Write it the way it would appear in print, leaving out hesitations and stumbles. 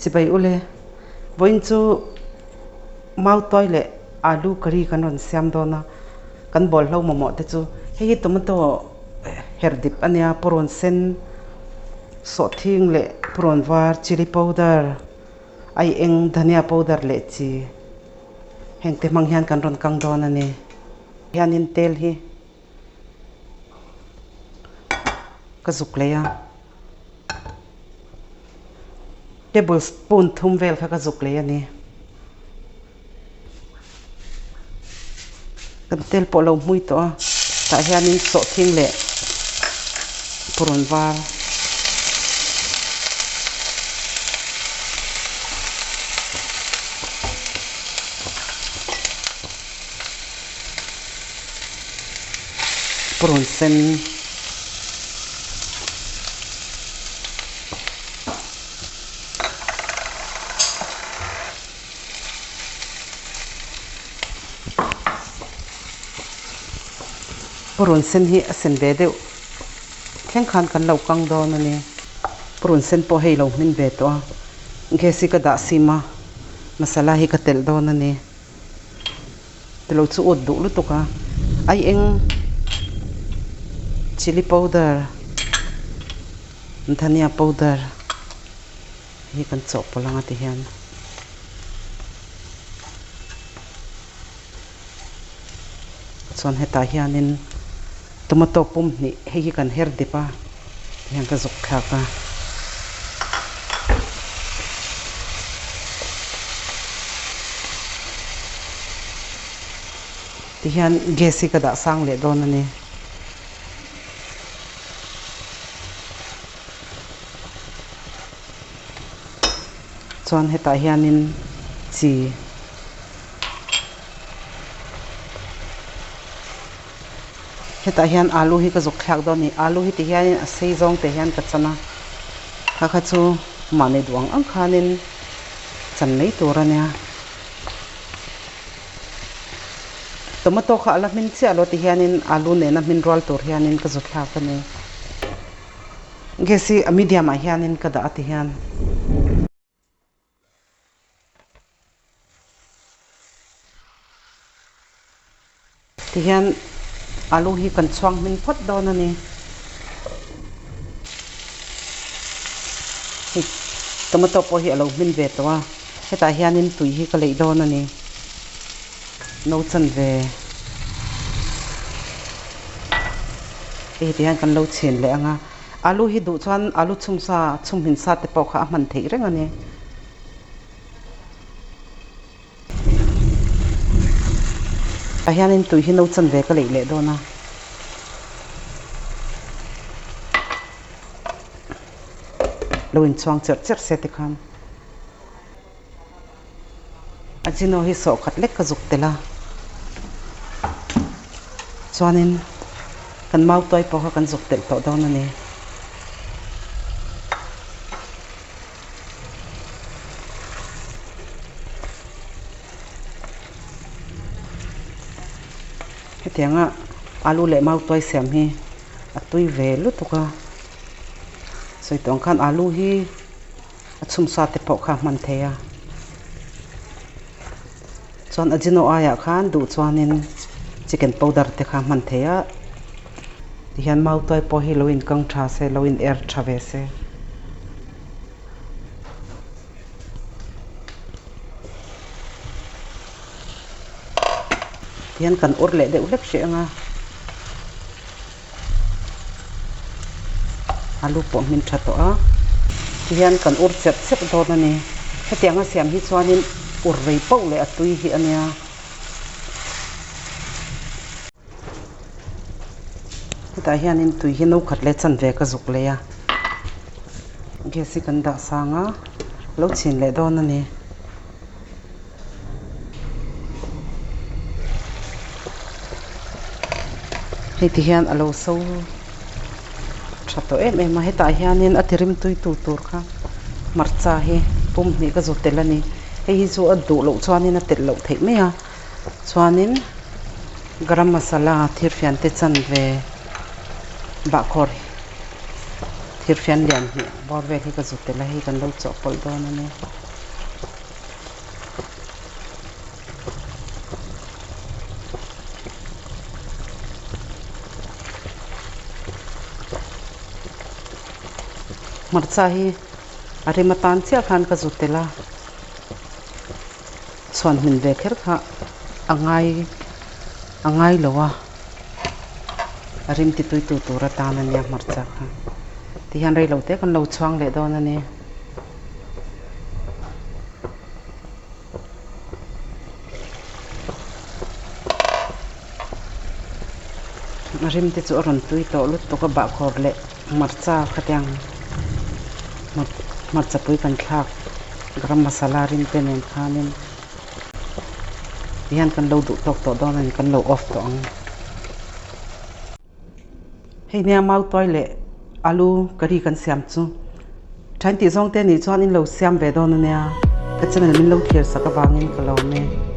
si bai ule voin chu Mautuai le alu curry kan ron siam dona kan bol lo momo te chu hei tomato herdip ania puron sen so thing le puron var chili powder ai eng dhania powder le chi heng te mang hian kan ron kang don ani hian in tel hi ka zuk le ya tablespoon thum vel kha ka zuk le ani kan tel po lo mui to ta hian in so thing le puron var puron sen puron sen hi asen ve deuh thleng khan kan lo kang dawn ani puron sen po hei lo hmin ve to nge si ka da sima masala hi ka tel dawn ani telo chu ut du lu tuka ai eng chili powder dhania powder hi kan chop polanga ti hian chuan heta hianin tomato pum ni hei kan her dipa hian ka zuk kha ka ti hian gesi ka da sang le don ani chuan heta hianin chi heta hian alu hi ka zuk khlak dawn ni alu hi ti hian a sei zong te hian ka chana kha chu mane duang ang khanin chan nei tur ania tomato kha ala min che alo ti hianin alu ne na min rol tur hianin ka zuk khlak ani gesi a medium a hianin ka da ti hian ti hian alu hi kan chuang min phot dawn ani tomato po hi alo min ve to a heta hianin tui hi ka lei dawn ani no chan ve ti hian kan lo chen le anga alu hi du chuan alu chum hin sa te po kha man thei reng ani hianin tui hi no chan ve ka lei le dona lo in chuang cher se te khan ajino hi so khat lek ka zuk tela chuanin kan Mautuai po kha kan zuk tel to dawn ani hetianga alu le Mautuai siam hi atui ve lu tuka soi tong khan alu hi achum sa te po kha man theya chuan ajino aya khan du chuanin chicken powder te kha man theya ti hian Mautuai po hi loin kang tha se loin air tha ve se hian kan ur le de ulek she anga alu po min tha to a hian kan ur chep dawn ani hetianga siam hi chuanin ur rei po le atui hi ania heta hianin tui hi no khat le chan ve ka zuk le ya gesi kan da sanga lo chin le dawn ani heti hian alo so thato em ma heta hianin atirim tui tu tur kha marcha hi pum ni ka zo telani hei chu adu lo chuanin a tel lo thei me a chuanin garam masala thir fian te chan ve ba khor thir fian lian hi bor ve hi ka zu te la hi kan lo cho pol do na ne marcha hi ari matan chia khan ka zu te la chon min ve kher kha angai lowa arim ti tui tu ra ta na nya marcha kha ti han rei lo te kan lo chuang le do na ne arim ti chu ron tui to lut to ka ba khor le marcha khatyang marcha pui kan thak garam masala rin te nen khanin hian kan lo du tok to don an kan lo off to ang hei nia Mautuai le alu curry kan siam chu thain ti zong te ni chuan in lo siam ve don ania ka channel min lo thir saka bangin ka lo me